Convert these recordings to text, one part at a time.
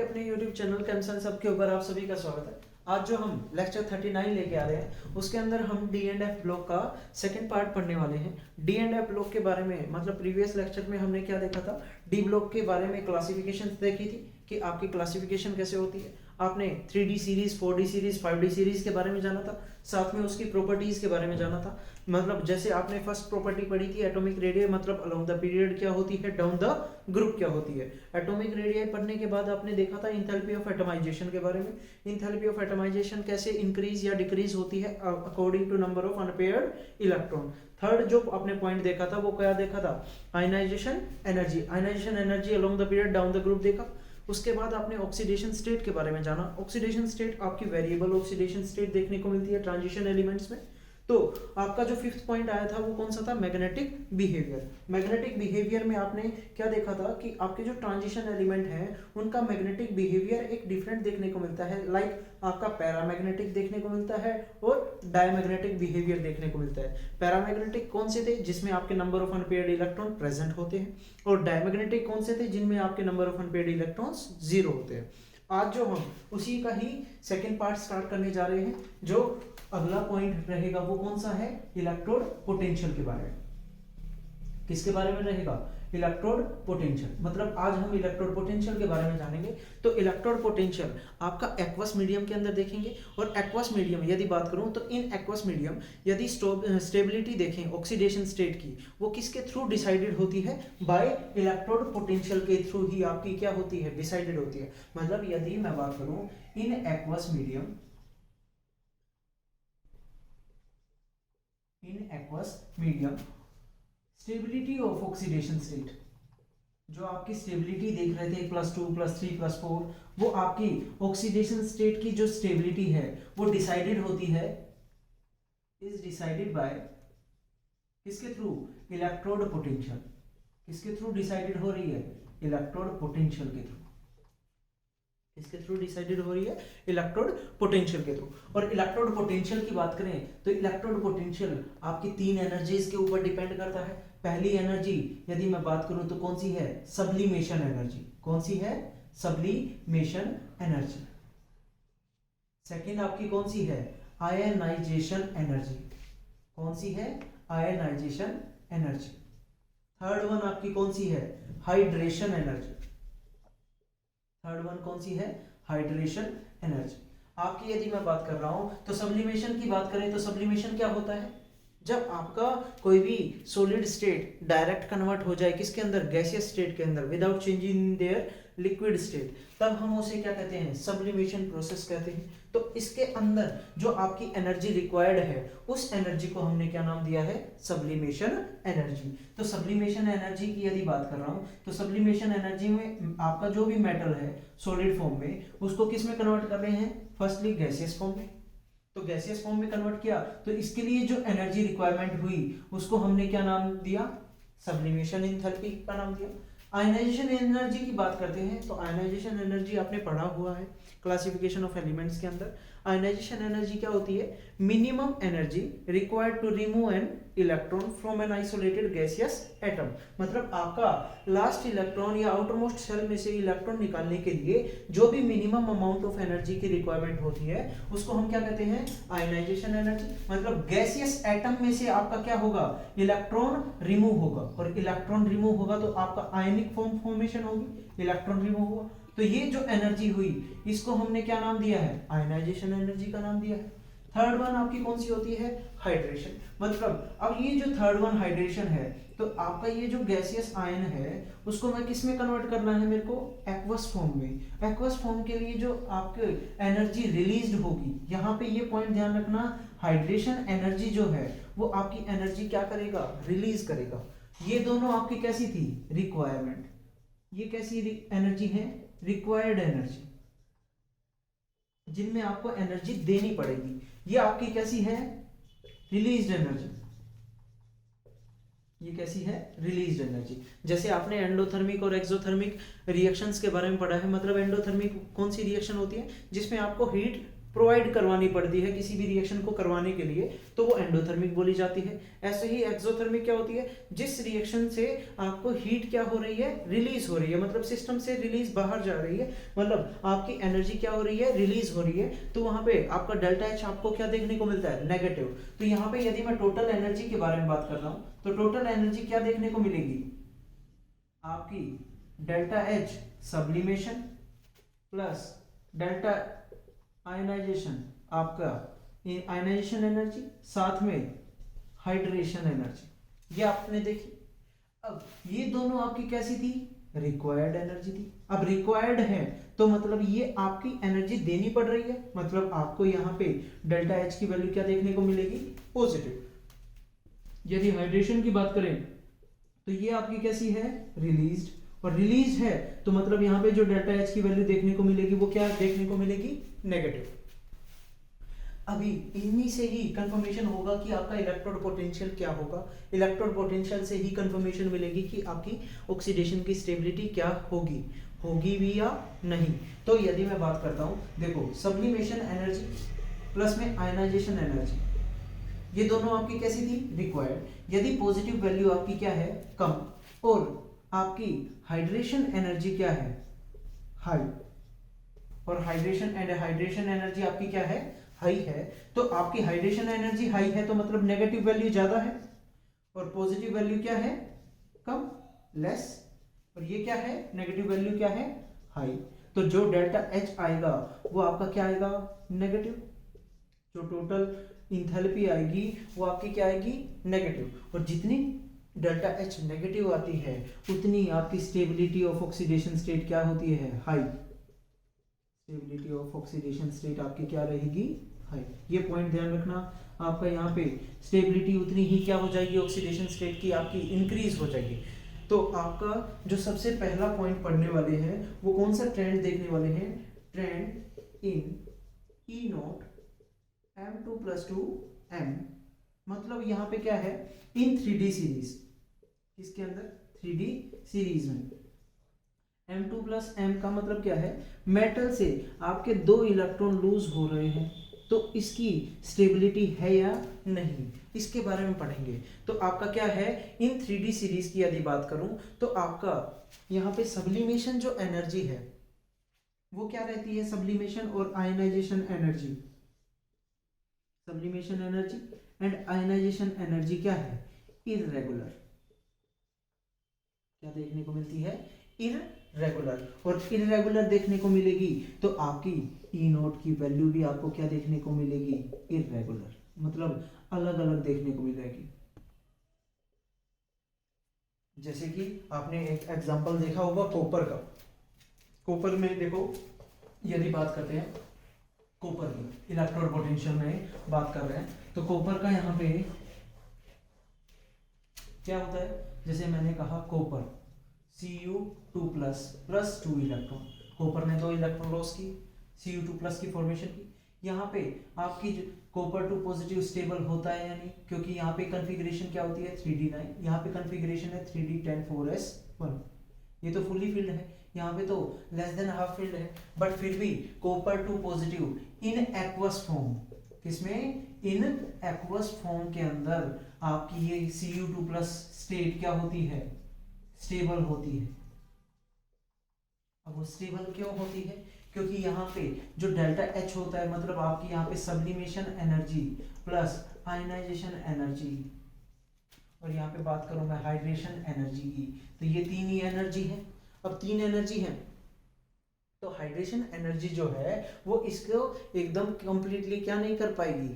अपने YouTube channel कैंसन सब के ऊपर आप सभी का स्वागत है। आज जो हम लेक्चर 39 लेके आ रहे हैं उसके अंदर हम डी एंड एफ ब्लॉक का सेकंड पार्ट पढ़ने वाले हैं। डी एंड एफ ब्लॉक के बारे में मतलब प्रीवियस लेक्चर में हमने क्या देखा था, डी ब्लॉक के बारे में क्लासिफिकेशन देखी थी कि आपकी क्लासिफिकेशन कैसे होती है। आपने 3D series, 4D series, 5D series के बारे में जाना था, साथ में उसकी प्रॉपर्टीज के बारे में जाना था। मतलब जैसे आपने फर्स्ट प्रॉपर्टी पढ़ी थी एटॉमिक रेडियस, मतलब अलोंग द पीरियड क्या होती है, डाउन द ग्रुप क्या होती है। एटॉमिक रेडियस पढ़ने के बाद आपने देखा था इंथैल्पी ऑफ एटमाइजेशन के बारे में। इंथैल्पी ऑफ एटमाइजेशन कैसे इंक्रीज या डिक्रीज होती है according to number of unpaired electron. Third जो आपने पॉइंट देखा था वो क्या देखा था, ionisation energy. Ionisation energy along the period down the group देखा। उसके बाद आपने ऑक्सीडेशन स्टेट के बारे में जाना। ऑक्सीडेशन स्टेट आपकी वेरिएबल ऑक्सीडेशन स्टेट देखने को मिलती है ट्रांजिशन एलिमेंट्स में। तो आपका जो फिफ्थ पॉइंट आया था वो कौन सा था, मैग्नेटिक बिहेवियर। मैग्नेटिक बिहेवियर में आपने क्या देखा था कि आपके जो ट्रांजिशन एलिमेंट हैं उनका मैग्नेटिक बिहेवियर एक डिफरेंट देखने को मिलता है। लाइक आपका पैरामैग्नेटिक देखने को मिलता है और डायमैग्नेटिक बिहेवियर देखने को मिलता है। पैरामैग्नेटिक कौन से थे, जिसमें आपके number of unpaired electron present होते हैं, और डायमैग्नेटिक कौन से थे, जिनमें आपके number of unpaired electrons zero होते हैं। आज जो हम उसी का ही सेकेंड पार्ट स्टार्ट करने जा रहे हैं। जो अगला पॉइंट रहेगा वो कौन सा है, इलेक्ट्रोड पोटेंशियल के बारे में। किसके बारे में रहेगा, इलेक्ट्रोड पोटेंशियल। मतलब आज हम इलेक्ट्रोड पोटेंशियल के बारे में जानेंगे। तो इलेक्ट्रोड पोटेंशियल आपका एक्वस मीडियम के अंदर देखेंगे। और एक्वस मीडियम यदि बात करूं तो इन एक्वस मीडियम यदि स्टेबिलिटी देखें ऑक्सीडेशन स्टेट की, वो किसके थ्रू डिसाइडेड होती है, बाय इलेक्ट्रोड पोटेंशियल के थ्रू ही आपकी क्या होती है, डिसाइडेड होती है। मतलब यदि मैं बात करूं in aqueous medium, in aqueous medium stability of oxidation state, जो आपकी स्टेबिलिटी देख रहे थे +2 +3 +4, वो आपकी ऑक्सीडेशन स्टेट की जो स्टेबिलिटी है वो डिसाइडेड होती है, इज डिसाइडेड बाय किसके थ्रू, इलेक्ट्रोड पोटेंशियल। किसके थ्रू डिसाइडेड हो रही है, इलेक्ट्रोड पोटेंशियल के थ्रू। इसके थ्रू डिसाइडेड हो रही है, इलेक्ट्रोड पोटेंशियल के थ्रू। और इलेक्ट्रोड पोटेंशियल की बात करें तो इलेक्ट्रोड पोटेंशियल आपकी तीन एनर्जीज के ऊपर डिपेंड करता है। पहली एनर्जी यदि मैं बात करूं तो कौन सी है, सब्लिमेशन एनर्जी। कौन सी है, सब्लिमेशन एनर्जी। सेकंड आपकी कौन सी है, आयनाइजेशन एनर्जी। कौन सी है, आयनाइजेशन एनर्जी। थर्ड वन आपकी कौन सी है, हाइड्रेशन एनर्जी। थर्ड वन कौन सी है, हाइड्रेशन एनर्जी। आपकी यदि मैं बात कर रहा हूं तो सब्लिमेशन की बात करें तो सब्लिमेशन क्या होता है, जब आपका कोई भी सॉलिड स्टेट डायरेक्ट कन्वर्ट हो जाए किसके अंदर, गैसियस स्टेट के अंदर, without changing in their liquid state, तब हम उसे क्या कहते हैं, सब्लिमेशन प्रोसेस कहते हैं। तो इसके अंदर जो आपकी एनर्जी रिक्वायर्ड है उस एनर्जी को हमने क्या नाम दिया है, सब्लिमेशन एनर्जी। तो सब्लिमेशन एनर्जी की यदि बात कर रहा हूं तो सब्लिमेशन एनर्जी में आपका जो भी मेटल है सॉलिड फॉर्म में, उसको किस में कन्वर्ट कर रहे हैं, फर्स्टली गैसियस फॉर्म में। तो गैसियस फॉर्म में कन्वर्ट किया तो इसके लिए जो एनर्जी रिक्वायरमेंट हुई उसको हमने क्या नाम दिया, सब्लिमेशन एंथैल्पी का नाम दिया। आयनाइजेशन एनर्जी की बात करते हैं तो आयनाइजेशन एनर्जी आपने पढ़ा हुआ है क्लासिफिकेशन ऑफ एलिमेंट्स के अंदर। आयनाइजेशन एनर्जी क्या होती है, minimum energy required to remove an electron from an isolated gaseous atom. मतलब आपका लास्ट इलेक्ट्रॉन या आउटरमोस्ट सेल में से इलेक्ट्रॉन निकालने के लिए जो भी मिनिमम अमाउंट ऑफ एनर्जी की रिक्वायरमेंट होती है उसको हम क्या कहते हैं, आयनाइजेशन एनर्जी। मतलब गैसियस एटम में से आपका क्या होगा, इलेक्ट्रॉन रिमूव होगा, और इलेक्ट्रॉन रिमूव होगा तो आपका आयनिक फॉर्मेशन होगी, इलेक्ट्रॉन रिमूव हुआ। तो ये जो एनर्जी हुई इसको हमने क्या नाम दिया है, आयनाइजेशन एनर्जी का नाम दिया है। थर्ड वन आपकी कौन सी होती है, हाइड्रेशन। मतलब अब ये जो थर्ड वन हाइड्रेशन है तो आपका ये जो गैसियस आयन है उसको मैं किस में कन्वर्ट करना है, मेरे को एक्वस फॉर्म में। एक्वस फॉर्म के लिए जो आपके एनर्जी रिलीज्ड होगी, यहाँ पे ये पॉइंट ध्यान रखना, हाइड्रेशन एनर्जी जो है वो आपकी एनर्जी क्या करेगा, रिलीज करेगा। ये दोनों आपकी कैसी थी, रिक्वायरमेंट। ये कैसी एनर्जी है, रिक्वायर्ड एनर्जी, जिनमें आपको एनर्जी देनी पड़ेगी। ये आपकी कैसी है, रिलीज्ड एनर्जी। ये कैसी है, रिलीज्ड एनर्जी। जैसे आपने एंडोथर्मिक और एक्सोथर्मिक रिएक्शंस के बारे में पढ़ा है। मतलब एंडोथर्मिक कौन सी रिएक्शन होती है, जिसमें आपको हीट प्रोवाइड करवानी पड़ती है किसी भी रिएक्शन को करवाने के लिए, तो वो एंडोथर्मिक बोली जाती है। ऐसे ही एक्सोथर्मिक क्या होती है, जिस रिएक्शन से आपको हीट क्या हो रही है, रिलीज हो रही है, मतलब सिस्टम से रिलीज बाहर जा रही है, मतलब आपकी एनर्जी क्या हो रही है, रिलीज हो रही है, तो वहां पे आपका डेल्टा एच आपको क्या देखने को मिलता है, नेगेटिव। तो यहाँ पे यदि मैं टोटल एनर्जी के बारे में बात कर रहा हूँ, तो टोटल एनर्जी क्या देखने को मिलेगी आपकी, delta H sublimation plus delta ionisation, आपका आयनाइजेशन एनर्जी साथ में हाइड्रेशन एनर्जी, ये आपने देखी। अब ये दोनों आपकी कैसी थी, रिक्वायर्ड एनर्जी थी। अब रिक्वायर्ड है तो मतलब ये आपकी एनर्जी देनी पड़ रही है, मतलब आपको यहाँ पे डेल्टा एच की वैल्यू क्या देखने को मिलेगी, पॉजिटिव। यदि हाइड्रेशन की बात करें तो ये आपकी कैसी है, रिलीज्ड, और रिलीज है तो मतलब यहाँ पे जो डेल्टा एच की वैल्यू देखने को मिलेगी वो क्या देखने को मिलेगी, नेगेटिव। अभी इन्हीं से ही कंफर्मेशन होगा कि आपका इलेक्ट्रोड पोटेंशियल क्या होगा। इलेक्ट्रोड पोटेंशियल से ही कंफर्मेशन मिलेगी कि आपकी ऑक्सीडेशन की स्टेबिलिटी क्या होगी, होगी भी या नहीं। तो यदि मैं बात करता हूं, देखो सब्लिमेशन एनर्जी प्लस में आयनाइजेशन एनर्जी, ये दोनों आपकी कैसी थी, रिक्वायर्ड। यदि पॉजिटिव वैल्यू आपकी क्या है, कम, और आपकी हाइड्रेशन एनर्जी क्या है, हाई, और हाइड्रेशन एनर्जी आपकी क्या है, हाई है, तो आपकी हाइड्रेशन एनर्जी हाई है तो मतलब नेगेटिव वैल्यू ज्यादा है, और पॉजिटिव वैल्यू क्या है, कम, लेस, और ये क्या है, नेगेटिव वैल्यू क्या है, हाई। तो जो डेल्टा एच आएगा वो आपका क्या आएगा, नेगेटिव। जो टोटल इंथैल्पी आएगी वो आपकी क्या आएगी, नेगेटिव। और जितनी डेल्टा एच नेगेटिव आती है उतनी आपकी स्टेबिलिटी ऑफ ऑक्सीडेशन स्टेट क्या होती है, high. Stability of oxidation state आपकी क्या रहेगी, हाई। ये पॉइंट ध्यान रखना, आपका यहाँ पे स्टेबिलिटी उतनी ही क्या हो जाएगी, ऑक्सीडेशन स्टेट की आपकी इंक्रीज हो जाएगी। तो आपका जो सबसे पहला पॉइंट पढ़ने वाले हैं वो कौन सा ट्रेंड देखने वाले हैं, trend in E not m2+2m, मतलब यहाँ पे क्या है, इन 3D सीरीज, किसके अंदर, 3D सीरीज में। m2+m का मतलब क्या है, मेटल से आपके 2 इलेक्ट्रॉन लूज हो रहे हैं, तो इसकी स्टेबिलिटी है या नहीं, इसके बारे में पढ़ेंगे। तो आपका क्या है, इन 3D सीरीज की यदि बात करूं तो आपका यहाँ पे सब्लिमेशन जो एनर्जी है वो क्या रहती है, सब्लिमेशन और ionisation energy, sublimation energy and ionisation energy क्या है, इररेगुलर, क्या देखने को मिलती है, इररेगुलर। और इररेगुलर देखने को मिलेगी तो आपकी ई नोट की वैल्यू भी आपको क्या देखने को मिलेगी, इररेगुलर, मतलब अलग अलग देखने को मिलेगी। जैसे कि आपने एक एग्जांपल देखा होगा कॉपर का, कॉपर में देखो यदि बात करते हैं कॉपर की, इलेक्ट्रोड पोटेंशियल में बात कर रहे हैं, तो कॉपर का यहाँ पे क्या होता है, जैसे मैंने कहा copper Cu2+ plus 2 electron, copper ने 2 इलेक्ट्रॉन लॉस की, Cu2+ की फॉर्मेशन की। यहाँ पे आपकी कॉपर 2 पॉजिटिव स्टेबल होता है या नहीं, क्योंकि यहाँ पे कॉन्फ़िगरेशन क्या होती है 3d9, यहाँ पे कॉन्फ़िगरेशन है 3d10 4s1, ये तो फुली फिल्ड है, यहाँ पे तो लेस देन हाफ फील्ड है, बट फिर भी copper 2 positive in aqueous form, किसमें, इन एक्वस फॉर्म के अंदर आपकी ये Cu2+ स्टेट क्या होती है, स्टेबल होती है। अब वो स्टेबल क्यों होती है, क्योंकि यहाँ पे जो डेल्टा एच होता है, मतलब आपकी यहाँ पे sublimation energy plus ionisation energy, और यहाँ पे बात करूं मैं हाइड्रेशन एनर्जी की, तो ये 3 ही एनर्जी है। अब 3 एनर्जी है तो हाइड्रेशन एनर्जी जो है वो इसको एकदम कंप्लीटली क्या नहीं कर पाएगी,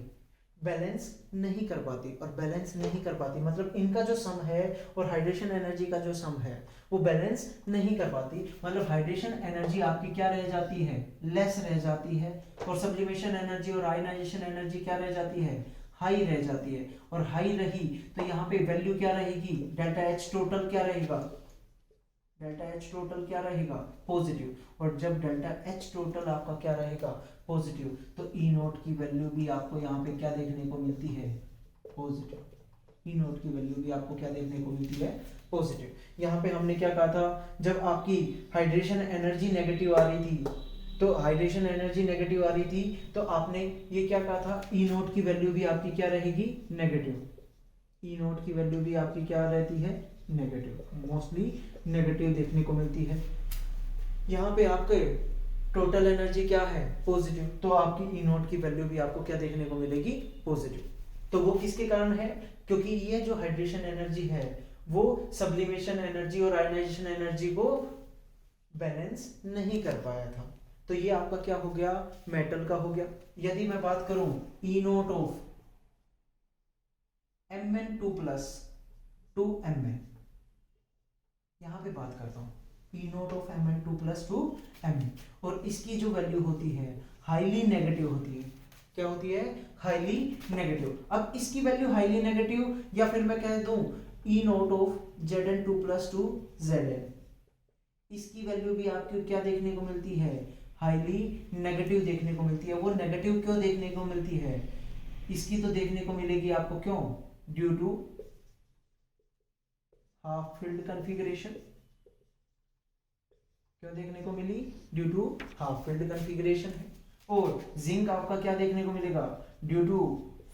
बैलेंस नहीं कर पाती, और बैलेंस नहीं कर पाती मतलब इनका जो सम है और हाइड्रेशन एनर्जी का जो सम है वो बैलेंस नहीं कर पाती, मतलब हाइड्रेशन एनर्जी आपकी क्या रह जाती है, लेस रह जाती है, और सब्लिमेशन एनर्जी और आयनाइजेशन एनर्जी क्या रह जाती है, हाई रह जाती है। और हाई रही तो यहाँ पे वैल्यू क्या रहेगी, डेल्टा एच टोटल क्या रहेगा, डेल्टा एच टोटल क्या रहेगा, पॉजिटिव। और जब डेल्टा एच टोटल आपका क्या रहेगा, पॉजिटिव, तो ई नोट की वैल्यू भी आपको यहाँ पे क्या देखने को मिलती है, पॉजिटिव। ई नोट की वैल्यू भी आपको क्या देखने को मिलती है, पॉजिटिव। यहाँ पे हमने क्या कहा था, जब आपकी हाइड्रेशन एनर्जी नेगेटिव आ रही थी तो हाइड्रेशन एनर्जी नेगेटिव आ रही थी, तो आपने ये क्या कहा था, ई नोट की वैल्यू भी आपकी क्या रहेगी, नेगेटिव। ई नोट की वैल्यू भी आपकी क्या रहती है, नेगेटिव, मोस्टली नेगेटिव देखने को मिलती है। यहाँ पे आपके टोटल एनर्जी क्या है, पॉजिटिव, तो आपकी ई नोट की वैल्यू भी आपको क्या देखने को मिलेगी, पॉजिटिव। तो वो किसके कारण है, क्योंकि ये जो हाइड्रेशन एनर्जी है वो सब्लिमेशन एनर्जी और आयनाइजेशन एनर्जी को बैलेंस नहीं कर पाया था। तो ये आपका क्या हो गया, मेटल का हो गया। यदि मैं बात करूं ई note of Mn2 plus 2Mn, यहां पे बात करता हूं ई note of Mn2 plus 2Mn, और इसकी जो वैल्यू होती है हाईली नेगेटिव होती है। क्या होती है, हाईली नेगेटिव। अब इसकी वैल्यू हाईली नेगेटिव, या फिर मैं कह दूं ई note of Zn2 plus 2Zn, इसकी वैल्यू भी आपको क्या देखने को मिलती है, हाईली नेगेटिव देखने को मिलती है। वो नेगेटिव क्यों देखने को मिलती है, इसकी तो देखने को मिलेगी आपको क्यों, due to half field configuration. क्यों देखने को मिली, due to half field configuration है। और जिंक आपका क्या देखने को मिलेगा, due to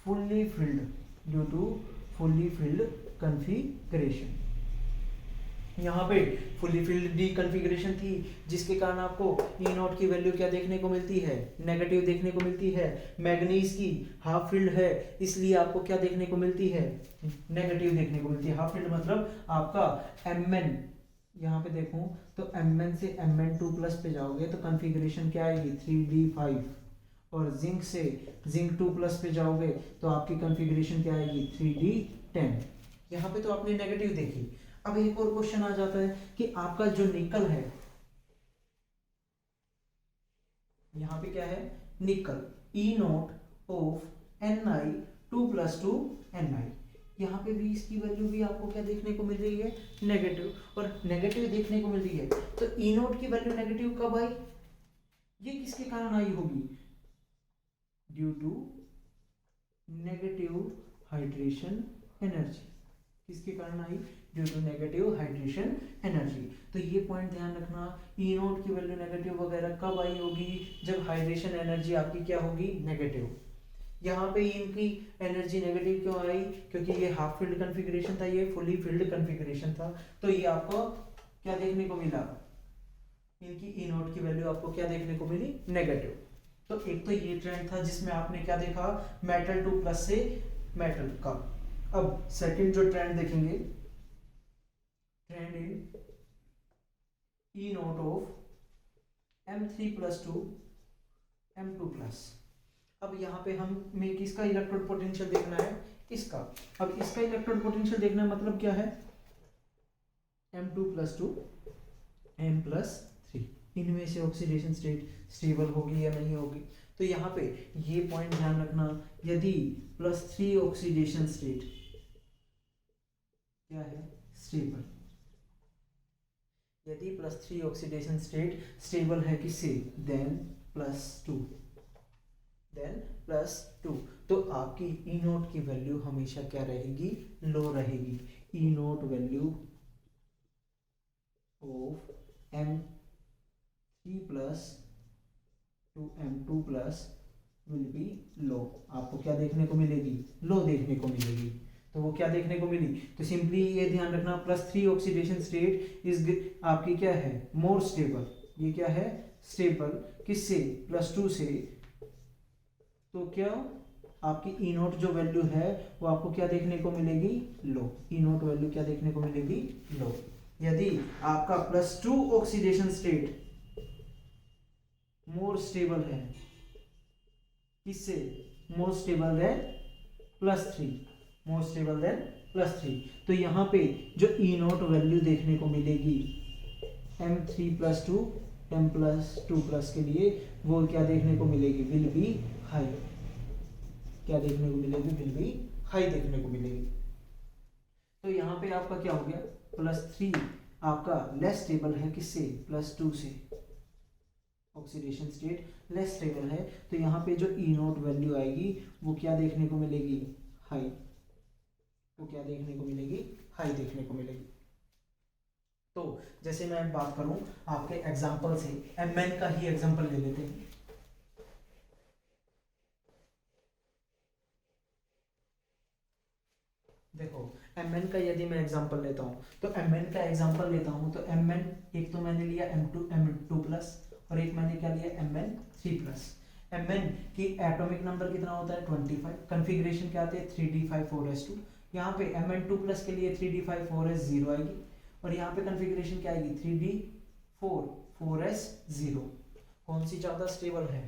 fully filled, due to fully filled configuration. यहाँ पे फुली फिल्ड डी कॉन्फ़िगरेशन थी, जिसके कारण आपको ई नॉट की वैल्यू क्या देखने को मिलती है, नेगेटिव देखने को मिलती है। मैग्नीज की हाफ फील्ड है, इसलिए आपको क्या देखने को मिलती है, नेगेटिव देखने को मिलती है। हाफ फील्ड मतलब आपका Mn, यहाँ पे देखूं तो Mn से Mn2 प्लस पे जाओगे तो कॉन्फ़िगरेशन क्या आएगी, 3d5, और जिंक से जिंक 2 प्लस पे जाओगे तो आपकी कॉन्फ़िगरेशन क्या आएगी, 3d10। यहाँ पे तो आपने नेगेटिव देखी। अब एक और क्वेश्चन आ जाता है कि आपका जो निकल है, यहां पे क्या है, निकल, ई note of Ni2 plus 2Ni, यहाँ पे भी इसकी वैल्यू भी आपको क्या देखने को मिल रही है, नेगेटिव, और नेगेटिव देखने को मिल रही है। तो ई नोट की वैल्यू नेगेटिव कब आई, ये किसके कारण आई होगी, due to negative hydration energy. किसके कारण आई, due to negative hydration energy. तो ये पॉइंट ध्यान रखना, ई नोट की वैल्यू नेगेटिव वगैरह कब आई होगी, जब हाइड्रेशन एनर्जी आपकी क्या होगी, नेगेटिव। यहाँ पे इनकी एनर्जी नेगेटिव क्यों आई, क्योंकि ये हाफ फील्ड कॉन्फ़िगरेशन था, ये फुली फील्ड कॉन्फ़िगरेशन था। तो ये आपको क्या देखने को मिला, इनकी ई नोट की वैल्यू आपको क्या देखने को मिली, नेगेटिव। तो एक तो ये ट्रेंड था जिसमें आपने क्या देखा, मेटल 2 प्लस से मेटल का। अब सेकंड जो ट्रेंड देखेंगे, trend in E note of M3 plus 2 M2 plus. अब यहाँ पे हमें किसका इलेक्ट्रोड पोटेंशियल देखना है, इसका। अब इसका इलेक्ट्रोड पोटेंशियल देखना मतलब क्या है, M2 प्लस 2 M प्लस 3, इनमें से ऑक्सीडेशन स्टेट स्टेबल होगी या नहीं होगी। तो यहाँ पे ये पॉइंट ध्यान रखना, यदि +3 ऑक्सीडेशन स्टेट क्या है, स्टेबल, यदि +3 ऑक्सीडेशन स्टेट स्टेबल है किससे, देन +2, तो आपकी ई नोट की वैल्यू हमेशा क्या रहेगी, लो रहेगी। E naught value of M3 plus two M2 plus will be low. आपको क्या देखने को मिलेगी, लो देखने को मिलेगी। तो वो क्या देखने को मिली, तो सिंपली ये ध्यान रखना, +3 ऑक्सीडेशन स्टेट इज आपकी क्या है, मोर स्टेबल। ये क्या है, स्टेबल, किससे, +2 से। तो क्या आपकी ई नोट जो वैल्यू है वो आपको क्या देखने को मिलेगी, लो। ई नोट वैल्यू क्या देखने को मिलेगी, लो। यदि आपका +2 ऑक्सीडेशन स्टेट मोर स्टेबल है, किससे, more stable then +3, more stable then +3। तो यहाँ पे जो ई नोट वैल्यू देखने को मिलेगी M3 plus 2 M plus 2 plus के लिए, वो क्या देखने को मिलेगी, विल बी हाई। क्या देखने को मिलेगी, विल बी हाई देखने को मिलेगी। तो यहाँ पे आपका क्या हो गया, +3 आपका लेस स्टेबल है किससे, +2 से। ऑक्सीडेशन स्टेट लेस स्टेबल है, तो यहाँ पे जो ई नोट वैल्यू आएगी वो क्या देखने को मिलेगी, हाई। तो क्या देखने को मिलेगी, हाई देखने को मिलेगी। तो जैसे मैं बात करूं आपके एग्जांपल से, Mn का ही एग्जांपल ले लेते हैं। देखो Mn का यदि मैं एग्जांपल लेता हूं तो Mn का एग्जांपल लेता हूं तो Mn एक तो मैंने लिया M2 प्लस और एक मैंने क्या लिया Mn3 प्लस। Mn की एटॉमिक नंबर कितना होता है 25, कॉन्फ़िगरेशन क्या आती है 3d5 4s2। यहाँ पे Mn2 प्लस के लिए 3d5 4s0 आएगी और यहाँ पे कॉन्फ़िगरेशन क्या आएगी 3d4 4s0। कौन सी ज़्यादा स्टेबल है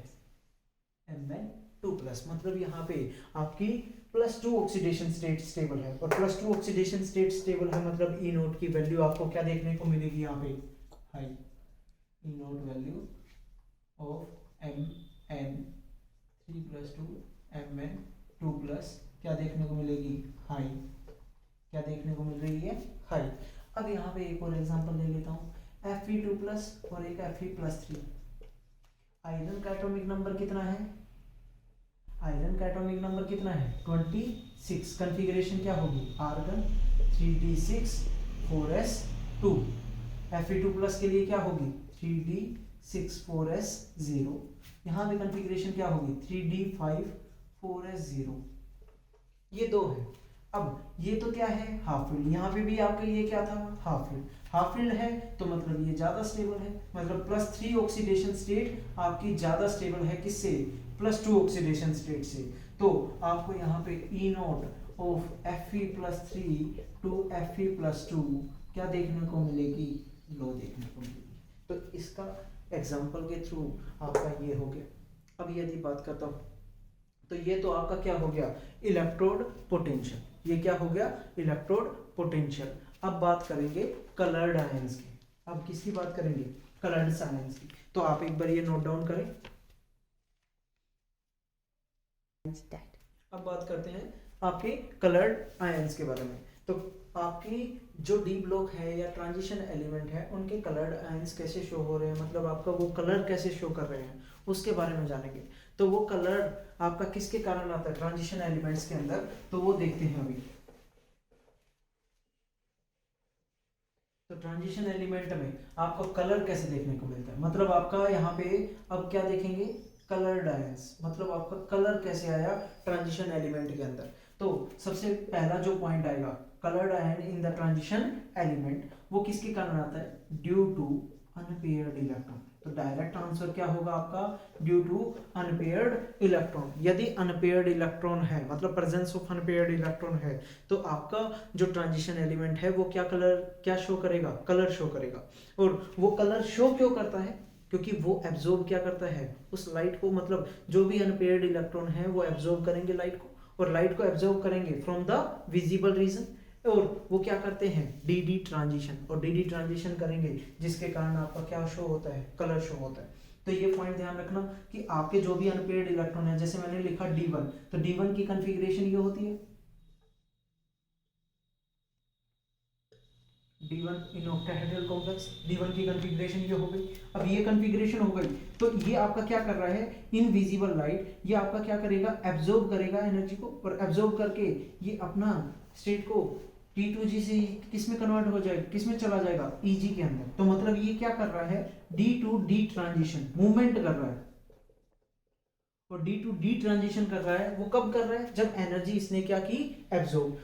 Mn2 प्लस, मतलब यहाँ पे आपकी +2 ऑक्सीडेशन स्टेट स्टेबल है और +2 ऑक्सीडेशन स्टेट स्टेबल है मतलब ई नोट की वैल्यू आपको क्या देखने को मिलेगी यहाँ पे high, E naught value of Mn3 + 2 Mn2 plus क्या देखने को मिलेगी हाई, क्या देखने को मिल रही है हाई। अब यहाँ पे एक और एग्जांपल ले लेता हूँ Fe2 प्लस और एक Fe+3। आयरन का एटॉमिक नंबर कितना है, आयरन का एटॉमिक नंबर कितना है 26, कॉन्फ़िगरेशन क्या होगी argon 3d6 4s2। Fe2 plus के लिए क्या होगी 3d6 4s0। यहाँ पे कॉन्फ़िगरेशन क्या होगी 3d5 4s0। ये दो है। अब ये तो क्या है हाफ फील्ड, यहाँ पे भी आपका ये क्या था हाफ फील्ड, हाफ फील्ड है तो मतलब ये ज्यादा स्टेबल है, मतलब +3 ऑक्सीडेशन स्टेट आपकी ज्यादा स्टेबल है किससे +2 ऑक्सीडेशन स्टेट से। तो आपको यहाँ पे ई note of Fe+3 to Fe+2 क्या देखने को मिलेगी लो देखने को मिलेगी। तो इसका एग्जाम्पल के थ्रू आपका ये हो गया। अब यदि बात करता हूँ तो ये तो आपका क्या हो गया इलेक्ट्रोड पोटेंशियल, ये क्या हो गया इलेक्ट्रोड पोटेंशियल। अब बात करेंगे कलर्ड आयंस की, अब किसकी बात करेंगे कलर्ड आयंस की। तो आप एक बार ये नोट डाउन करें। अब बात करते हैं आपके कलर्ड आयंस के बारे में। तो आपकी जो डी ब्लॉक है या ट्रांजिशन एलिमेंट है उनके कलर्ड आयंस कैसे शो हो रहे हैं, मतलब आपका वो कलर कैसे शो कर रहे हैं उसके बारे में जानेंगे। तो वो कलर आपका किसके कारण आता है ट्रांजिशन एलिमेंट्स के अंदर, तो वो देखते हैं अभी। तो ट्रांजिशन एलिमेंट में आपको कलर कैसे देखने को मिलता है, मतलब आपका यहाँ पे अब क्या देखेंगे कलर्ड आयंस, मतलब आपका कलर कैसे आया ट्रांजिशन एलिमेंट के अंदर। तो सबसे पहला जो पॉइंट आएगा coloured ion in the transition element, वो किसके कारण आता है ड्यू टू अनपेयर्ड इलेक्ट्रॉन। तो डायरेक्ट आंसर क्या होगा आपका ड्यू टू अनपेयर्ड इलेक्ट्रॉन। यदि अनपेयर्ड इलेक्ट्रॉन है मतलब प्रेजेंस ऑफ अनपेयर्ड इलेक्ट्रॉन है तो आपका जो ट्रांजिशन एलिमेंट है वो क्या कलर क्या शो करेगा कलर शो करेगा। और वो कलर शो क्यों करता है क्योंकि वो एब्जॉर्ब क्या करता है उस लाइट को, मतलब जो भी अनपेयर्ड इलेक्ट्रॉन है वो एब्जॉर्ब करेंगे लाइट को और लाइट को एब्जॉर्ब करेंगे फ्रॉम द विजिबल रीजन और वो क्या करते हैं डी ट्रांजिशन, और डी ट्रांजिशन करेंगे जिसके कारण आपका क्या शो होता है कलर शो होता है। तो ये पॉइंट ध्यान रखना कि आपके जो भी अनपेयर्ड इलेक्ट्रॉन है, जैसे मैंने लिखा D1, तो D1 की कॉन्फ़िगरेशन ये होती है D1 in octahedral complex, D1 की कॉन्फ़िगरेशन ये हो गई। अब ये कॉन्फ़िगरेशन हो गई तो ये आपका क्या कर रहा है इनविजिबल लाइट, ये आपका क्या करेगा एब्जॉर्ब करेगा एनर्जी को और एब्जॉर्ब करके ये अपना स्टेट को T2G से किस में कन्वर्ट हो जाएगा, किस में चला जाएगा EG के अंदर। तो मतलब ये क्या कर रहा है D to D transition movement कर रहा है और D टू D ट्रांजिशन कर रहा है। वो कब कर रहा है जब एनर्जी इसने क्या की एब्जॉर्ब,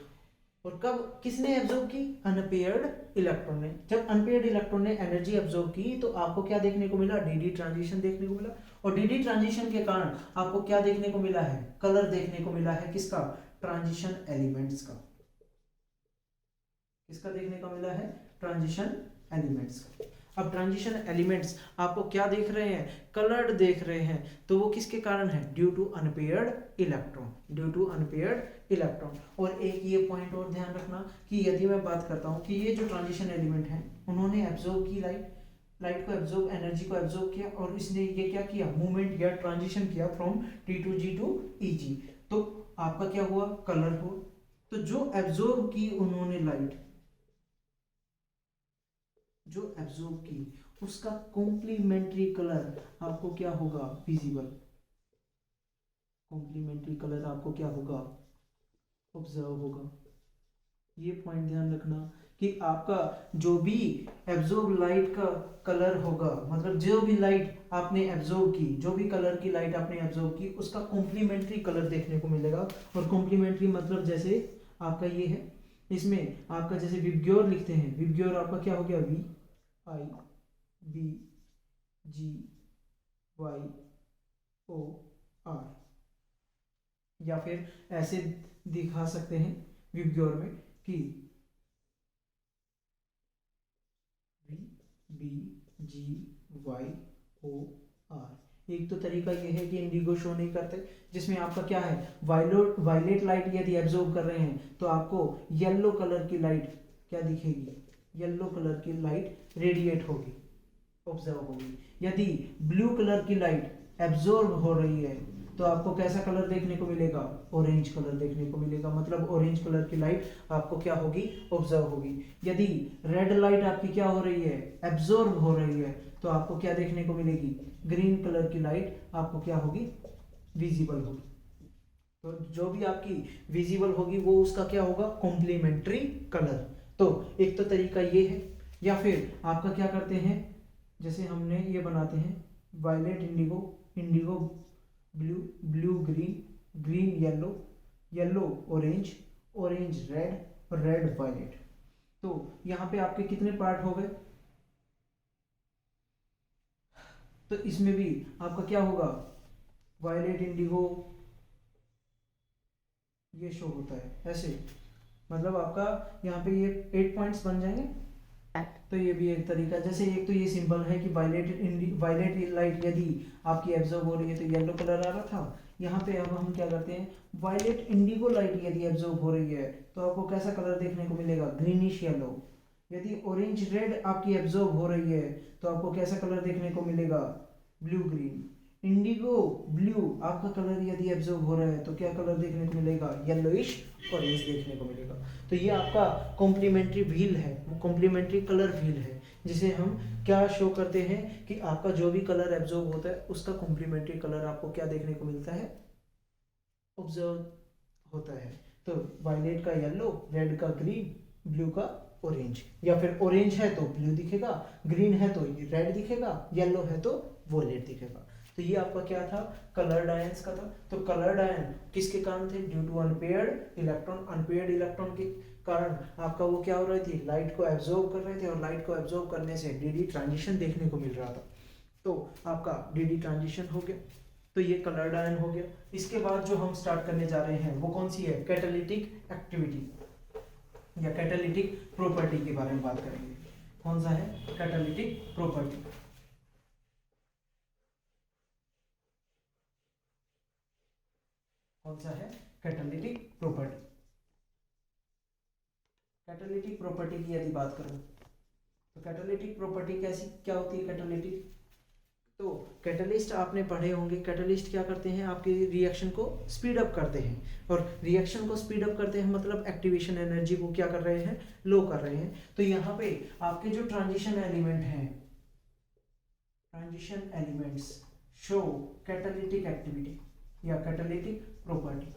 और कब किसने एब्जॉर्ब की अनपेयर्ड इलेक्ट्रॉन ने। जब अनपेयर्ड इलेक्ट्रॉन ने एनर्जी एब्जॉर्ब की तो आपको क्या देखने को मिला डी ट्रांजिशन देखने को मिला और डी ट्रांजिशन के कारण आपको क्या देखने को मिला है कलर देखने को मिला है किसका ट्रांजिशन एलिमेंट्स का, किसका देखने को मिला है ट्रांजिशन एलिमेंट्स का। अब ट्रांजिशन एलिमेंट्स आपको क्या देख रहे हैं कलर्ड देख रहे हैं, तो वो किसके कारण है due to unpaired electron, due to unpaired electron. और एक ये पॉइंट और ध्यान रखना कि यदि मैं बात करता हूँ कि ये जो ट्रांजिशन एलिमेंट है उन्होंने एब्जॉर्ब की लाइट को एब्जॉर्ब एनर्जी को एब्जॉर्ब किया और इसने ये क्या किया मूवमेंट किया ट्रांजिशन किया फ्रॉम T2G टू EG, तो आपका क्या हुआ कलर हुआ। तो जो एब्जॉर्ब की उन्होंने लाइट जो एब्जॉर्ब की उसका कॉम्प्लीमेंट्री कलर आपको क्या होगा विजिबल, कॉम्प्लीमेंट्री कलर आपको क्या होगा ऑब्जर्व होगा। ये पॉइंट ध्यान रखना कि आपका जो भी एब्जॉर्ब लाइट का कलर होगा, मतलब जो भी लाइट आपने एब्जॉर्ब की, जो भी कलर की लाइट आपने एब्जॉर्ब की, उसका कॉम्प्लीमेंट्री कलर देखने को मिलेगा। और कॉम्प्लीमेंट्री मतलब जैसे आपका ये है, इसमें आपका जैसे विबग्योर लिखते हैं, विबग्योर आपका क्या हो गया, V I B G Y O R, या फिर ऐसे दिखा सकते हैं विबग्योर में कि V B G Y O R. एक तो तरीका ये है कि इंडिगो शो नहीं करते, जिसमें आपका क्या है, वायलेट लाइट यदि एब्जॉर्ब कर रहे हैं तो आपको येलो कलर की लाइट क्या दिखेगी, येलो कलर की लाइट रेडिएट होगी, ऑब्जर्व होगी। यदि ब्लू कलर की लाइट एब्जॉर्ब हो रही है तो आपको कैसा कलर देखने को मिलेगा, ऑरेंज कलर देखने को मिलेगा, मतलब ऑरेंज कलर की लाइट आपको क्या होगी, ऑब्जर्व होगी। यदि रेड लाइट आपकी क्या हो रही है, एब्जॉर्ब हो रही है, तो आपको क्या देखने को मिलेगी, ग्रीन कलर की लाइट आपको क्या होगी, विजिबल होगी। तो जो भी आपकी विजिबल होगी वो उसका क्या होगा, कॉम्प्लीमेंट्री कलर। तो एक तो तरीका ये है, या फिर आपका क्या करते हैं, जैसे हमने ये बनाते हैं violet indigo, indigo blue, blue green, green yellow, yellow orange, orange red और रेड वायलेट। तो यहाँ पे आपके कितने पार्ट हो गए, तो इसमें भी आपका क्या होगा, वायलेट इंडिगो ये शो होता है ऐसे, मतलब आपका यहाँ पे ये 8 पॉइंट्स बन जाएंगे। तो ये भी एक तरीका, जैसे एक तो ये सिंपल है कि वायलेट लाइट यदि आपकी एब्जॉर्ब हो रही है तो येलो कलर आ रहा था। यहाँ पे अब हम क्या करते हैं, वायलेट इंडिगो लाइट यदि एब्जॉर्ब हो रही है तो आपको कैसा कलर देखने को मिलेगा, ग्रीनिश येलो। यदि ऑरेंज रेड आपकी एब्जॉर्ब हो रही है तो आपको कैसा कलर देखने को मिलेगा, ब्लू ग्रीन। इंडिगो ब्लू आपका कलर यदि एब्जॉर्ब हो रहा है तो क्या कलर देखने को मिलेगा, येलोइश ऑरेंज देखने को मिलेगा। तो ये आपका कॉम्प्लीमेंट्री व्हील है, वो कॉम्प्लीमेंट्री कलर व्हील है, जिसे हम क्या शो करते हैं कि आपका जो भी कलर एब्जॉर्ब होता है उसका कॉम्प्लीमेंट्री कलर आपको क्या देखने को मिलता है, ऑब्जर्व होता है। तो वायलेट का येलो, रेड का ग्रीन, ब्लू का ऑरेंज, या फिर ऑरेंज है तो ब्लू दिखेगा, ग्रीन है तो रेड दिखेगा, येलो है तो वॉयलेट दिखेगा। तो ये आपका क्या था, कलर्ड आयंस का था। तो कलर्ड आयन किसके कारण थे, due to unpaired electron, unpaired electron के कारण आपका वो क्या हो रही थी, लाइट को एब्जॉर्ब कर रहे थे, और लाइट को एब्जॉर्ब करने से डीडी ट्रांजिशन देखने को मिल रहा था। तो आपका डीडी ट्रांजिशन हो गया, तो ये कलर्ड आयन हो गया। इसके बाद जो हम स्टार्ट करने जा रहे हैं वो कौन सी है, कैटालिटिक एक्टिविटी या कैटालिटिक प्रॉपर्टी के बारे में बात करेंगे। कौन सा है, कैटालिटिक प्रॉपर्टी। कौन सा है, कैटालिटिक प्रॉपर्टी। कैटालिटिक प्रॉपर्टी की यदि बात करूं तो कैटालिटिक प्रॉपर्टी कैसी क्या होती है, कैटालिटिक। तो कैटलिस्ट आपने पढ़े होंगे, कैटलिस्ट क्या करते हैं, आपके रिएक्शन को स्पीड अप करते हैं, और रिएक्शन को स्पीड अप करते हैं मतलब एक्टिवेशन एनर्जी को क्या कर रहे हैं, लो कर रहे हैं। तो यहाँ पे आपके जो ट्रांजिशन एलिमेंट हैं, transition elements show catalytic activity या कैटालिटिक प्रॉपर्टी।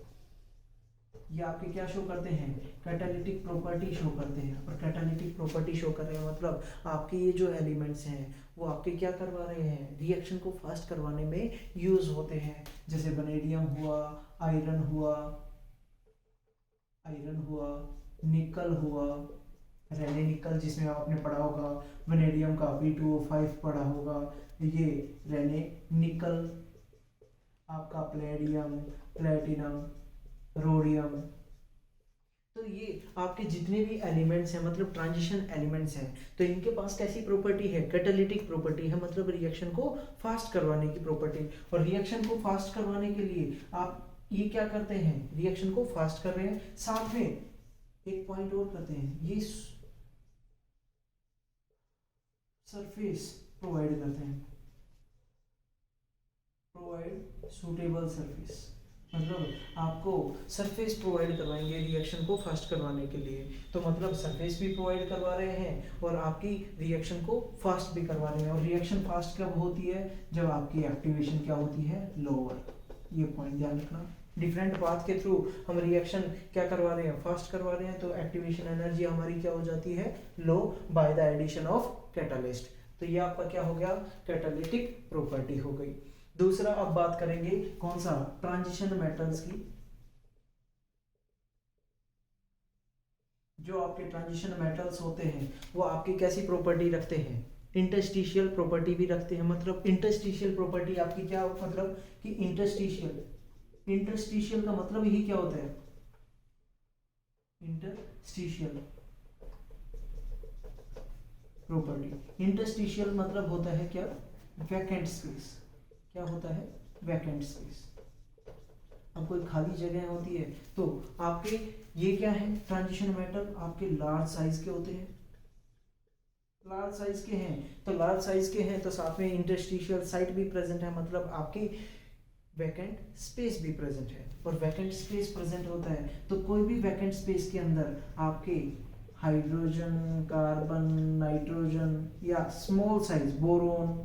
ये आपके क्या शो करते हैं, कैटालिटिक प्रॉपर्टी शो करते हैं। और कैटालिटिक प्रॉपर्टी शो कर रहे हैं मतलब आपके ये जो एलिमेंट्स हैं वो आपके क्या करवा रहे हैं, रिएक्शन को फास्ट करवाने में यूज होते हैं। जैसे वनेडियम हुआ, आयरन हुआ, निकल हुआ, रेने निकल जिसमें आपने पढ़ा होगा, वनेडियम का P2O5 पढ़ा होगा, ये रेने निकल, आपका प्लेडियम, प्लेटिनम, रोडियम। तो ये आपके जितने भी एलिमेंट्स हैं मतलब ट्रांजिशन एलिमेंट्स हैं, तो इनके पास कैसी प्रॉपर्टी है, कैटालिटिक प्रॉपर्टी है, मतलब रिएक्शन को फास्ट करवाने की प्रॉपर्टी। और रिएक्शन को फास्ट करवाने के लिए आप ये क्या करते हैं, रिएक्शन को फास्ट कर रहे हैं, साथ में एक पॉइंट और करते हैं, ये सरफेस प्रोवाइड करते हैं, प्रोवाइड सूटेबल सरफेस, मतलब आपको सरफेस प्रोवाइड करवाएंगे रिएक्शन को फास्ट करवाने के लिए। तो मतलब सरफेस भी प्रोवाइड करवा रहे हैं और आपकी रिएक्शन को फास्ट भी करवा रहे हैं। और रिएक्शन फास्ट कब होती है, जब आपकी एक्टिवेशन क्या होती है, लोअर। ये पॉइंट ध्यान रखना। डिफरेंट पाथ के थ्रू हम रिएक्शन क्या करवा रहे हैं, फास्ट करवा रहे हैं, तो एक्टिवेशन एनर्जी हमारी क्या हो जाती है, low by the addition of catalyst. तो ये आपका क्या हो गया, कैटालिटिक प्रॉपर्टी हो गई। दूसरा अब बात करेंगे कौन सा, ट्रांजिशन मेटल्स की। जो आपके ट्रांजिशन मेटल्स होते हैं वो आपकी कैसी प्रॉपर्टी रखते हैं, इंटरस्टिशियल प्रॉपर्टी भी रखते हैं। मतलब इंटरस्टिशियल प्रॉपर्टी आपकी क्या मतलब कि इंटरस्टिशियल का मतलब ही क्या होता है, इंटरस्टिशियल प्रॉपर्टी। इंटरस्टिशियल मतलब होता है क्या, वैकेंट स्पेस। क्या होता है, वैकेंट स्पेस। अब कोई खाली जगह होती है तो आपके ये क्या है, ट्रांजिशन मेटल आपके लार्ज साइज के होते हैं, लार्ज साइज के हैं तो लार्ज साइज के हैं तो साथ में इंटरस्टिशियल साइट भी प्रेजेंट है, मतलब आपकी वैकेंट स्पेस भी प्रेजेंट है। और वैकेंट स्पेस प्रेजेंट होता है तो कोई भी वैकेंट स्पेस के अंदर आपके हाइड्रोजन, कार्बन, नाइट्रोजन या small size boron,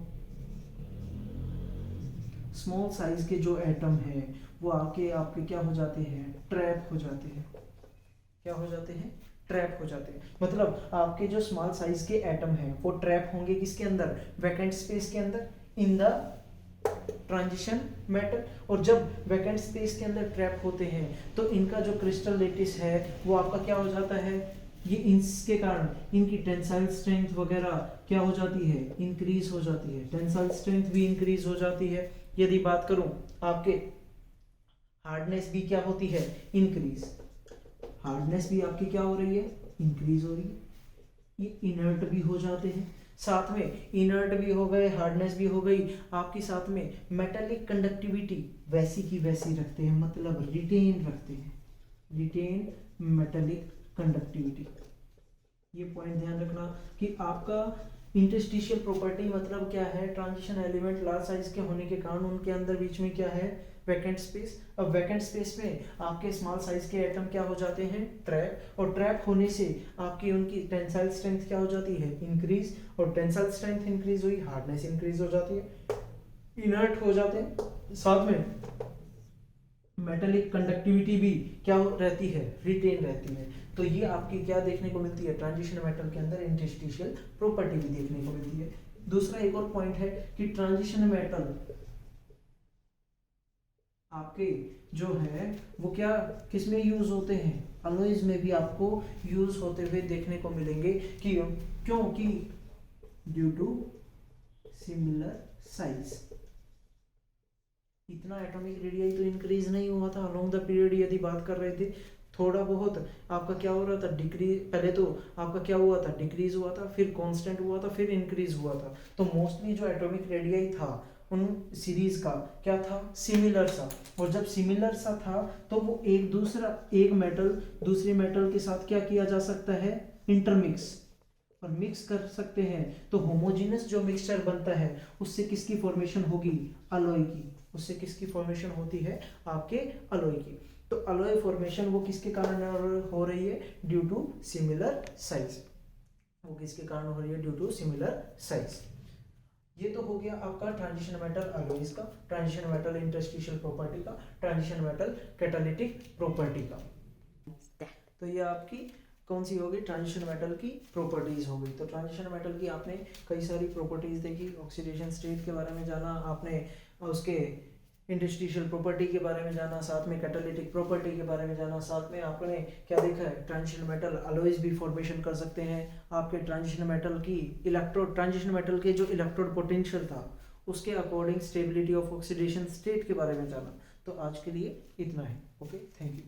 small size के जो एटम है वो आपके क्या हो जाते हैं, ट्रैप हो जाते हैं। क्या हो जाते हैं, ट्रैप हो जाते हैं। मतलब आपके जो स्मॉल साइज के एटम हैं वो ट्रैप होंगे किसके अंदर, वैकेंट स्पेस के अंदर, इन द ट्रांजिशन मेटल। और जब वैकेंट स्पेस के अंदर ट्रैप होते हैं तो इनका जो क्रिस्टल लेटिस है वो आपका क्या हो जाता है, ये इसके कारण इनकी टेंसाइल स्ट्रेंथ वगैरह क्या हो जाती है, इंक्रीज हो जाती है, टेंसाइल स्ट्रेंथ भी इंक्रीज हो जाती है। यदि बात करूं आपके हार्डनेस भी क्या होती है, इंक्रीज, हार्डनेस भी आपकी क्या हो रही है, इंक्रीज हो रही है। ये इनर्ट भी हो जाते हैं, साथ में इनर्ट भी हो गए, हार्डनेस भी हो गई आपकी, साथ में मेटालिक कंडक्टिविटी वैसी की वैसी रखते हैं, मतलब रिटेन रखते हैं, रिटेन मेटालिक कंडक्टिविटी। ये पॉइंट ध्यान रखना कि आपका इंटरस्टिशियल प्रॉपर्टी मतलब क्या है, ट्रांजिशन एलिमेंट लार्ज साइज के होने के कारण उनके अंदर बीच में क्या है, वैकेंट स्पेस। अब वैकेंट स्पेस में आपके स्मॉल साइज के एटम क्या हो जाते हैं, ट्रैप, और ट्रैप होने से आपकी उनकी टेंसाइल स्ट्रेंथ क्या हो जाती है, इंक्रीज, और टेंसाइल स्ट्रेंथ इंक्रीज हुई, हार्डनेस इंक्रीज हो जाती है, इनर्ट हो जाते हैं, साथ में मेटालिक कंडक्टिविटी भी क्या रहती है, रिटेन रहती है। तो ये आपकी क्या देखने को मिलती है, ट्रांजिशन मेटल के अंदर इंटरस्टिशियल प्रॉपर्टी भी देखने को मिलती है। दूसरा एक और पॉइंट है कि ट्रांजिशन मेटल आपके जो है वो क्या किस में यूज होते हैं, अलॉयज में भी आपको यूज होते हुए देखने को मिलेंगे। कि क्योंकि ड्यू टू सिमिलर साइज, इतना एटॉमिक रेडियाई तो इंक्रीज नहीं हुआ था अलोंग द पीरियड। यदि बात कर रहे थे थोड़ा बहुत आपका क्या हो रहा था, डिक्रीज, पहले तो आपका क्या हुआ था, डिक्रीज हुआ था, फिर कांस्टेंट हुआ था, फिर इंक्रीज हुआ था। तो मोस्टली जो एटॉमिक रेडियाई था उन सीरीज का क्या था, सिमिलर सा। और जब सिमिलर सा था तो वो एक मेटल दूसरे मेटल के साथ क्या किया जा सकता है, इंटरमिक्स, और मिक्स कर सकते हैं। तो होमोजेनस जो मिक्सचर बनता है उससे किसकी फॉर्मेशन होगी, अलॉय की, उससे किसकी फॉर्मेशन होती है, आपके अलॉय की। तो अलॉय फॉर्मेशन वो किसके कारण हो रही है, ड्यू टू सिमिलर साइज, वो किसके कारण हो रही है, ड्यू टू सिमिलर साइज। ये तो हो गया आपका ट्रांजिशन मेटल अलॉयज का, ट्रांजिशन मेटल इंटरस्टिशियल प्रॉपर्टी का, ट्रांजिशन मेटल कैटालिटिक प्रॉपर्टी का। तो ये आपकी कौन सी होगी, ट्रांजिशन मेटल की प्रॉपर्टीज हो गई। तो ट्रांजिशन मेटल की आपने कई सारी प्रॉपर्टीज देखी, ऑक्सीडेशन स्टेट के बारे में जाना आपने, उसके इंटरस्टिशियल प्रॉपर्टी के बारे में जाना, साथ में कैटालिटिक प्रॉपर्टी के बारे में जाना, साथ में आपने क्या देखा है, ट्रांजिशन मेटल अलॉयज भी फॉर्मेशन कर सकते हैं। आपके ट्रांजिशन मेटल की इलेक्ट्रोड, ट्रांजिशन मेटल के जो इलेक्ट्रोड पोटेंशियल था उसके according stability of oxidation state के बारे में जाना। तो आज के लिए इतना है। Okay, thank you.